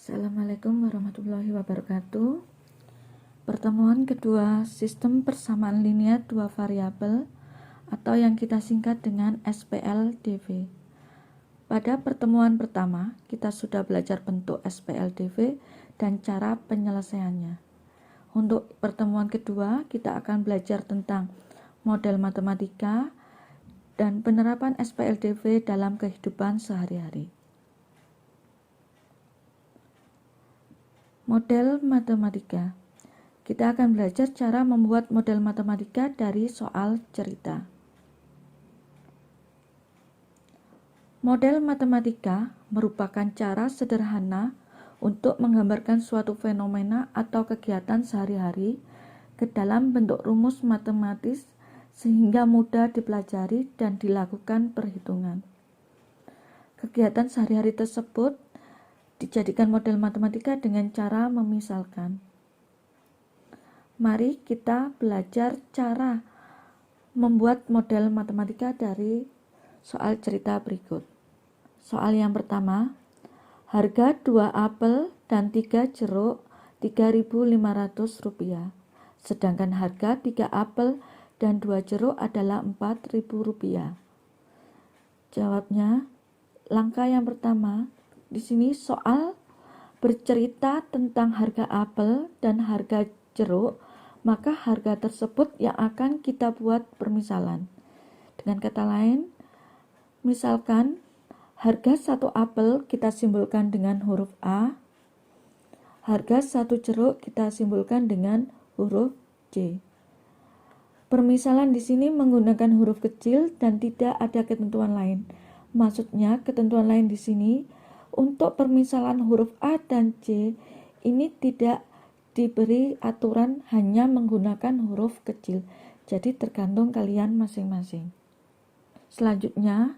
Assalamualaikum warahmatullahi wabarakatuh. Pertemuan kedua sistem persamaan linear dua variabel atau yang kita singkat dengan SPLDV. Pada pertemuan pertama, kita sudah belajar bentuk SPLDV dan cara penyelesaiannya. Untuk pertemuan kedua, kita akan belajar tentang model matematika dan penerapan SPLDV dalam kehidupan sehari-hari. Model matematika. Kita akan belajar cara membuat model matematika dari soal cerita. Model matematika merupakan cara sederhana untuk menggambarkan suatu fenomena atau kegiatan sehari-hari ke dalam bentuk rumus matematis sehingga mudah dipelajari dan dilakukan perhitungan. Kegiatan sehari-hari tersebut dijadikan model matematika dengan cara memisalkan. Mari kita belajar cara membuat model matematika dari soal cerita berikut. Soal yang pertama, harga 2 apel dan 3 jeruk Rp3.500, sedangkan harga 3 apel dan 2 jeruk adalah Rp4.000. Jawabnya, langkah yang pertama, di sini soal bercerita tentang harga apel dan harga jeruk, maka harga tersebut yang akan kita buat permisalan. Dengan kata lain, misalkan harga 1 apel kita simbolkan dengan huruf A, harga 1 jeruk kita simbolkan dengan huruf J. Permisalan di sini menggunakan huruf kecil dan tidak ada ketentuan lain. Maksudnya ketentuan lain di sini untuk permisalan huruf A dan J ini tidak diberi aturan, hanya menggunakan huruf kecil. Jadi tergantung kalian masing-masing. Selanjutnya,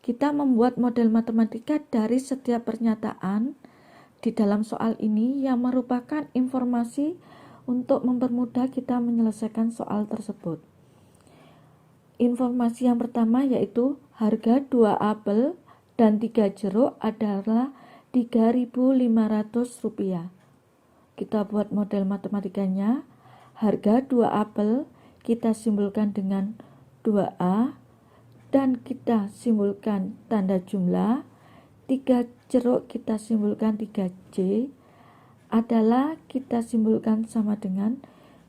kita membuat model matematika dari setiap pernyataan di dalam soal ini yang merupakan informasi untuk mempermudah kita menyelesaikan soal tersebut. Informasi yang pertama yaitu harga 2 apel dan 3 jeruk adalah Rp3.500. Kita buat model matematikanya. Harga 2 apel kita simbolkan dengan 2A dan kita simbolkan tanda jumlah. 3 jeruk kita simbolkan 3J adalah kita simbolkan sama dengan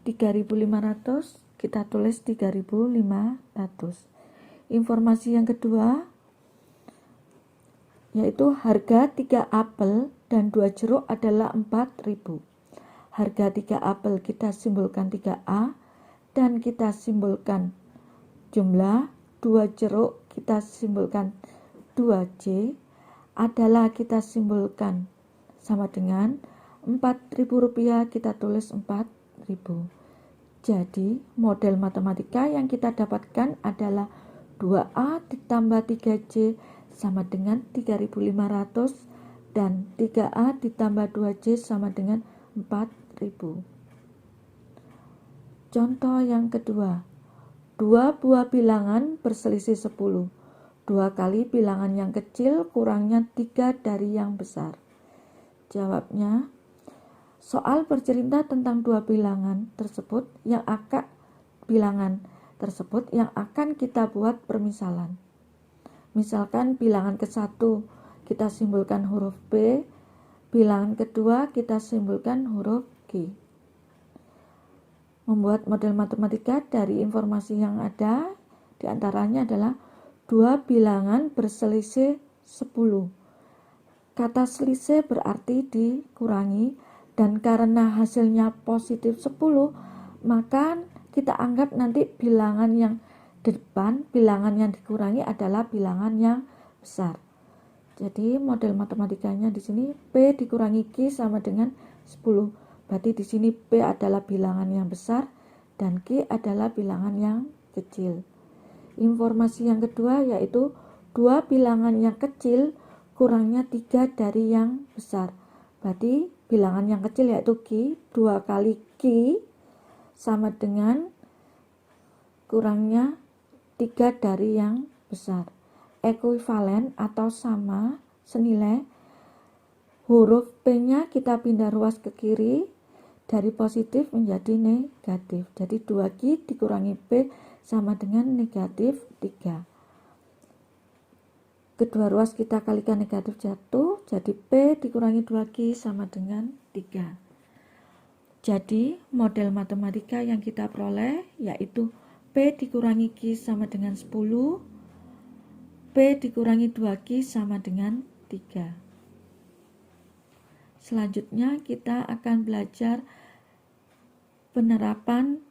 3.500, kita tulis 3.500. Informasi yang kedua yaitu harga 3 apel dan 2 jeruk adalah 4.000. Harga 3 apel kita simbolkan 3A dan kita simbolkan jumlah. 2 jeruk kita simbolkan 2J adalah kita simbolkan sama dengan Rp4.000, kita tulis 4.000. Jadi model matematika yang kita dapatkan adalah 2A ditambah 3J sama dengan 3.500 dan 3A ditambah 2J sama dengan 4.000. Contoh yang kedua, 2 buah bilangan berselisih 10. 2 kali bilangan yang kecil kurangnya 3 dari yang besar. Jawabnya, soal bercerita tentang 2 bilangan tersebut yang akan kita buat permisalan. Misalkan bilangan ke-1 kita simbolkan huruf B, bilangan kedua kita simbolkan huruf G. Membuat model matematika dari informasi yang ada diantaranya adalah 2 bilangan berselisih 10. Kata selisih berarti dikurangi, dan karena hasilnya positif 10, maka kita anggap nanti bilangan yang di depan, bilangan yang dikurangi adalah bilangan yang besar. Jadi model matematikanya di sini P dikurangi Q sama dengan 10. Berarti di sini P adalah bilangan yang besar dan Q adalah bilangan yang kecil. Informasi yang kedua yaitu 2 bilangan yang kecil kurangnya 3 dari yang besar. Berarti bilangan yang kecil yaitu Q, 2 kali Q sama dengan kurangnya 3 dari yang besar. Ekuivalen atau sama senilai Huruf P-nya kita pindah ruas ke kiri dari positif menjadi negatif. Jadi 2Q dikurangi P sama dengan negatif 3. Kedua ruas kita kalikan negatif jatuh, jadi P dikurangi 2Q sama dengan 3. Jadi model matematika yang kita peroleh yaitu P dikurangi Q sama dengan 10, P dikurangi 2Q sama dengan 3. Selanjutnya kita akan belajar penerapan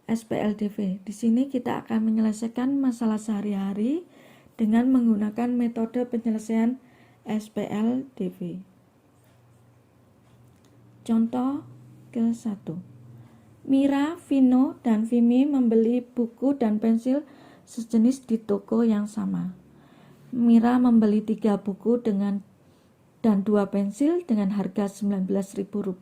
SPLDV. Di sini kita akan menyelesaikan masalah sehari-hari dengan menggunakan metode penyelesaian SPLDV. Contoh ke-1. Mira, Vino, dan Vimi membeli buku dan pensil sejenis di toko yang sama. Mira membeli 3 buku dan 2 pensil dengan harga Rp19.000.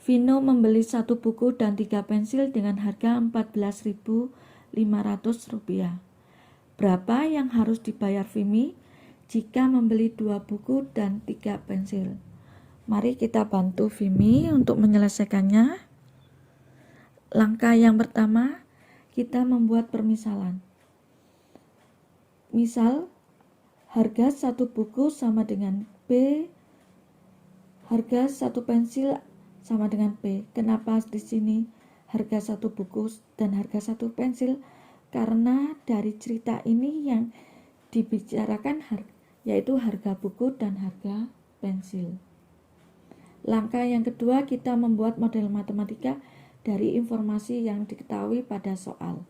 Vino membeli 1 buku dan 3 pensil dengan harga Rp14.500. Berapa yang harus dibayar Vimi jika membeli 2 buku dan 3 pensil? Mari kita bantu Vimi untuk menyelesaikannya. Langkah yang pertama, kita membuat permisalan. Misal, harga 1 buku sama dengan P, harga 1 pensil sama dengan P. Kenapa di sini harga 1 buku dan harga 1 pensil? Karena dari cerita ini yang dibicarakan yaitu harga buku dan harga pensil. Langkah yang kedua, kita membuat model matematika dari informasi yang diketahui pada soal.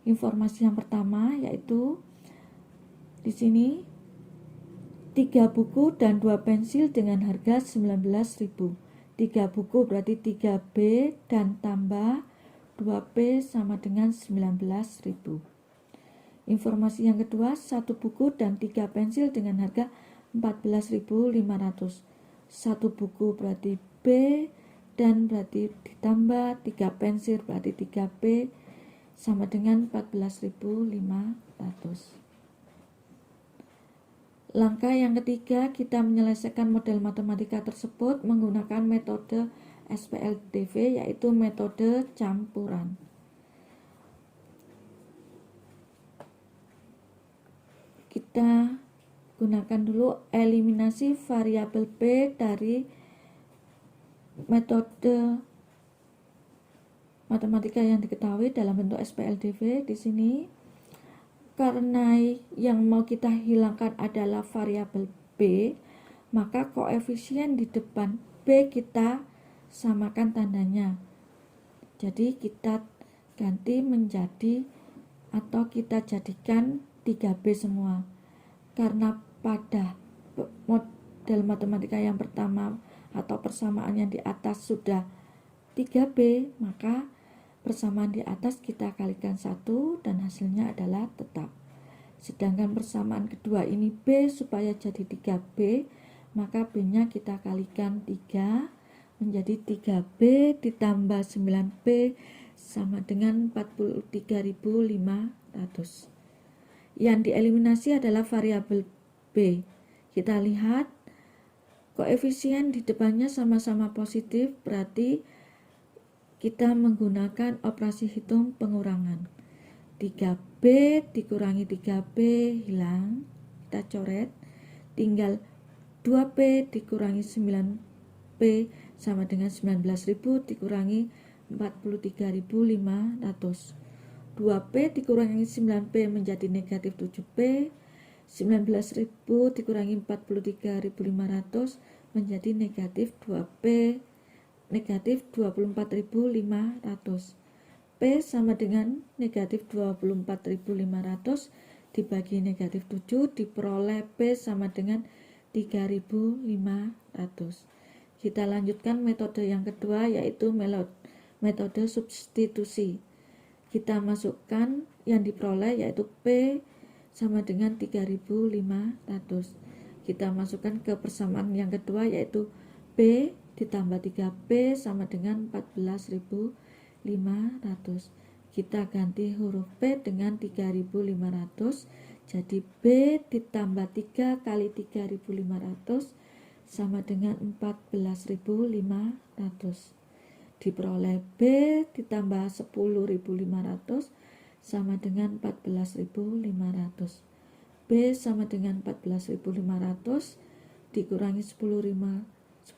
Informasi yang pertama yaitu di sini 3 buku dan 2 pensil dengan harga Rp19.000. 3 buku berarti 3B dan tambah 2P sama dengan Rp19.000. Informasi yang kedua, 1 buku dan 3 pensil dengan harga Rp14.500. 1 buku berarti B dan berarti ditambah 3 pensil berarti 3P sama dengan Rp14.500. Langkah yang ketiga, kita menyelesaikan model matematika tersebut menggunakan metode SPLDV yaitu metode campuran. Kita gunakan dulu eliminasi variabel P dari metode matematika yang diketahui dalam bentuk SPLDV. Di sini karena yang mau kita hilangkan adalah variabel B, maka koefisien di depan B kita samakan tandanya. Jadi kita ganti menjadi atau kita jadikan 3B semua. Karena pada model matematika yang pertama atau persamaan yang di atas sudah 3B, maka persamaan di atas kita kalikan 1 dan hasilnya adalah tetap. Sedangkan persamaan kedua ini B supaya jadi 3B, maka B-nya kita kalikan 3 menjadi 3B ditambah 9B sama dengan 43.500. Yang dieliminasi adalah variabel B. Kita lihat koefisien di depannya sama-sama positif, berarti kita menggunakan operasi hitung pengurangan. 3B dikurangi 3B hilang, kita coret, tinggal 2P dikurangi 9P sama dengan 19.000 dikurangi 43.500. 2P dikurangi 9P menjadi negatif 7P, 19.000 dikurangi 43.500 menjadi negatif 2P, negatif 24.500. P sama dengan negatif 24.500 dibagi negatif 7 diperoleh P sama dengan 3.500. Kita lanjutkan metode yang kedua yaitu metode substitusi. Kita masukkan yang diperoleh yaitu P sama dengan 3.500. Kita masukkan ke persamaan yang kedua yaitu P ditambah 3P sama dengan 14.500. kita ganti huruf P dengan 3.500. Jadi B ditambah 3 kali 3.500 sama dengan 14.500. Diperoleh B ditambah 10.500 sama dengan 14.500. B sama dengan 14.500 dikurangi 10.500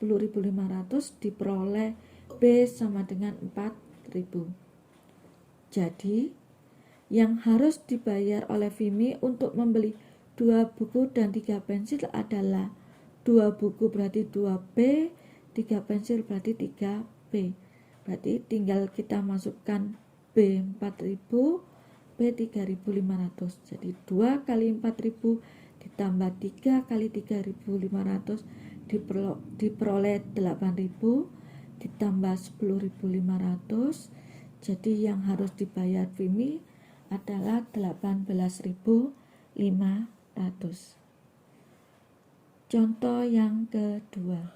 diperoleh B sama dengan 4.000. Jadi yang harus dibayar oleh Vimy untuk membeli 2 buku dan 3 pensil adalah 2 buku berarti 2B, 3 pensil berarti 3B. Berarti tinggal kita masukkan B 4.000, B 3.500. Jadi 2 kali 4.000 ditambah 3 kali 3.500 diperoleh 8.000 ditambah 10.500. Jadi yang harus dibayar Vimy adalah 18.500. Contoh yang kedua.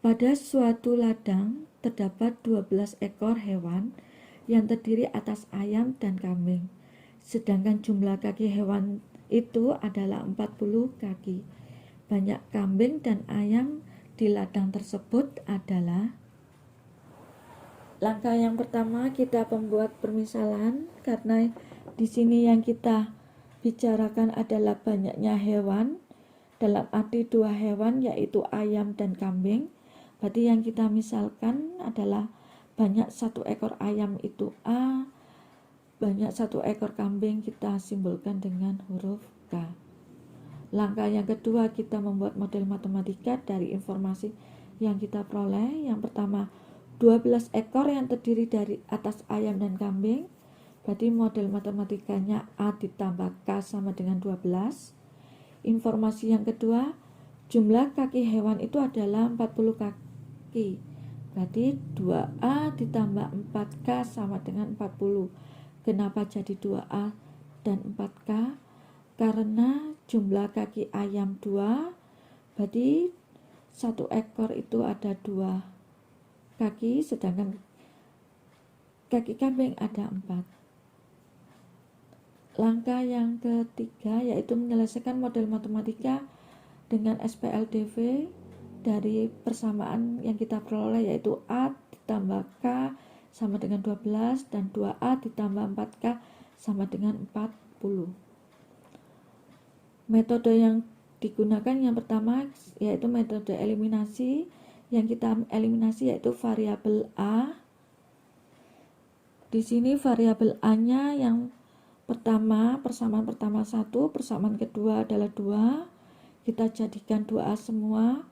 Pada suatu ladang terdapat 12 ekor hewan yang terdiri atas ayam dan kambing. Sedangkan jumlah kaki hewan itu adalah 40 kaki. Banyak kambing dan ayam di ladang tersebut adalah. Langkah yang pertama kita membuat permisalan, karena di sini yang kita bicarakan adalah banyaknya hewan, dalam arti 2 hewan yaitu ayam dan kambing. Berarti yang kita misalkan adalah banyak 1 ekor ayam itu A, banyak 1 ekor kambing kita simbolkan dengan huruf K. Langkah yang kedua kita membuat model matematika dari informasi yang kita peroleh. Yang pertama 12 ekor yang terdiri dari atas ayam dan kambing. Berarti model matematikanya A ditambah K sama dengan 12. Informasi yang kedua, jumlah kaki hewan itu adalah 40 kaki. Berarti 2A ditambah 4K sama dengan 40. Kenapa jadi 2A dan 4K? Karena jumlah kaki ayam 2, berarti 1 ekor itu ada 2 kaki, sedangkan kaki kambing ada 4. Langkah yang ketiga yaitu menyelesaikan model matematika dengan SPLDV dari persamaan yang kita peroleh, yaitu A ditambah K sama dengan 12 dan 2A ditambah 4K sama dengan 40. Metode yang digunakan yang pertama yaitu metode eliminasi. Yang kita eliminasi yaitu variabel A. Di sini variabel A-nya yang pertama, persamaan pertama 1, persamaan kedua adalah 2. Kita jadikan 2A semua.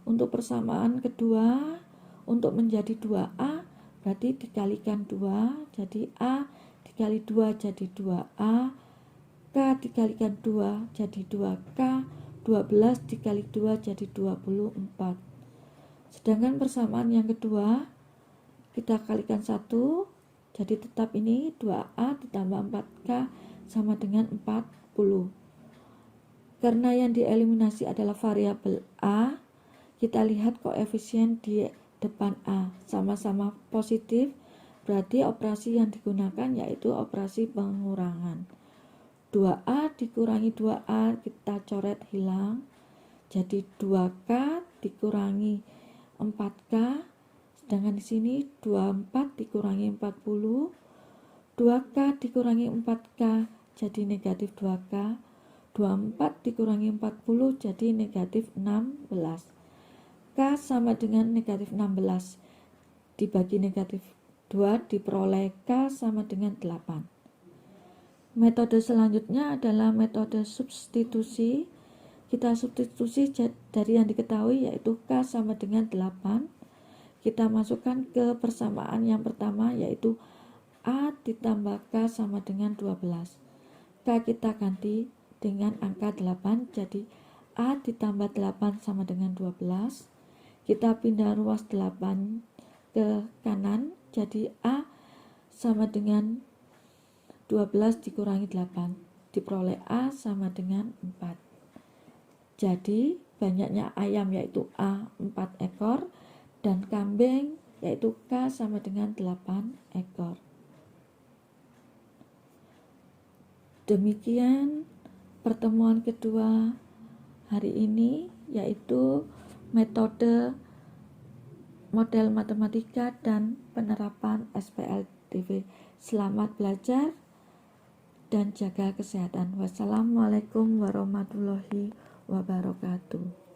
Untuk persamaan kedua, untuk menjadi 2A, berarti dikalikan 2, jadi A dikali 2 jadi 2A, K dikalikan 2 jadi 2K, 12 dikali 2 jadi 24. Sedangkan persamaan yang kedua, kita kalikan 1, jadi tetap ini 2A ditambah 4K sama dengan 40. Karena yang dieliminasi adalah variabel A, kita lihat koefisien di depan A sama-sama positif, berarti operasi yang digunakan yaitu operasi pengurangan. 2A dikurangi 2A kita coret hilang, jadi 2K dikurangi 4K, sedangkan di sini 24 dikurangi 40, 2K dikurangi 4K jadi negatif 2K, 24 dikurangi 40 jadi negatif 16. K sama dengan negatif 16 dibagi negatif 2 diperoleh K sama dengan 8. Metode selanjutnya adalah metode substitusi. Kita substitusi dari yang diketahui yaitu K sama dengan 8. Kita masukkan ke persamaan yang pertama yaitu A ditambah K sama dengan 12. K kita ganti dengan angka 8, jadi A ditambah 8 sama dengan 12. Kita pindah ruas 8 ke kanan, jadi A sama dengan 12 dikurangi 8, diperoleh A sama dengan 4. Jadi banyaknya ayam yaitu A 4 ekor dan kambing yaitu K sama dengan 8 ekor. Demikian pertemuan kedua hari ini, yaitu metode model matematika dan penerapan SPLDV. Selamat belajar dan jaga kesehatan. Wassalamualaikum warahmatullahi wabarakatuh.